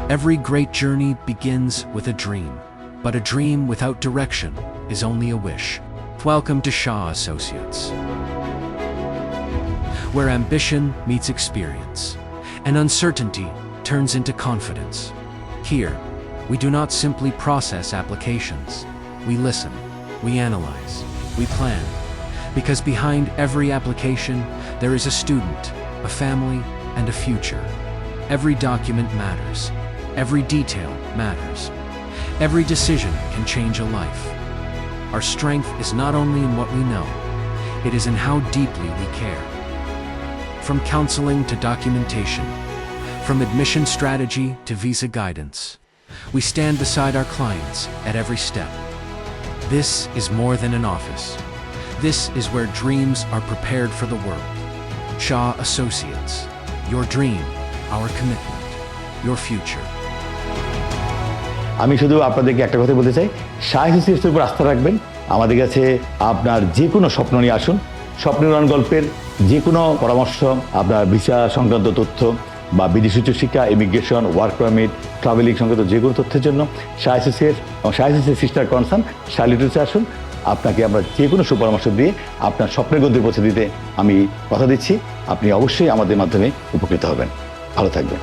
Every great journey begins with a dream, but a dream without direction is only a wish. Welcome to Shaw Associates, where ambition meets experience, and uncertainty turns into confidence. Here, we do not simply process applications. We listen, we analyze, we plan. Because behind every application, there is a student, a family, and a future. Every document matters. Every detail matters. Every decision can change a life. Our strength is not only in what we know, it is in how deeply we care. From counseling to documentation, from admission strategy to visa guidance, we stand beside our clients at every step. This is more than an office. This is where dreams are prepared for the world. Shaw Associates, your dream, our commitment, your future. আমি শুধু আপনাদেরকে একটা কথা বলতে চাই, শাহ অ্যাসোসিয়েটসের উপর আস্থা রাখবেন। আমাদের কাছে আপনার যে কোনো স্বপ্ন নিয়ে আসুন। স্বপ্ন উড়ান গল্পের যে কোনো পরামর্শ, আপনার ভিসা সংক্রান্ত তথ্য বা বিদেশি উচ্চশিক্ষা, ইমিগ্রেশন, ওয়ার্ক পারমিট, ট্রাভেলিং সংক্রান্ত যে কোনো তথ্যের জন্য শাহ অ্যাসোসিয়েটস এবং Shah associates sister concern Shah লিটারেসে আসুন। আপনাকে আমরা যে কোনো সুপরামর্শ দিয়ে আপনার স্বপ্নের গন্তব্যে পৌঁছে দিতে আমি কথা দিচ্ছি। আপনি অবশ্যই আমাদের মাধ্যমে উপকৃত হবেন। ভালো থাকবেন।